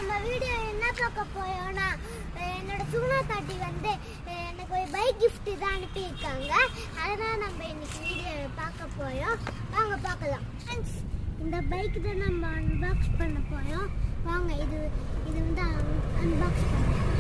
நம்ம வீடியோ என்ன பார்க்க போறோம்னா என்னோட சுகுணா தாட்டி வந்து எனக்கு ஒரு பைக் gift தான் அனுப்பியிருக்காங்க. அதனால நம்ம இன்னைக்கு வீடியோ பார்க்க போறோம். வாங்க பார்க்கலாம். ஃப்ரெண்ட்ஸ், இந்த பைக் தான் நம்ம அன்பாக்ஸ் பண்ண போறோம். வாங்க இது வந்து அன்பாக்ஸ் பண்ணலாம்.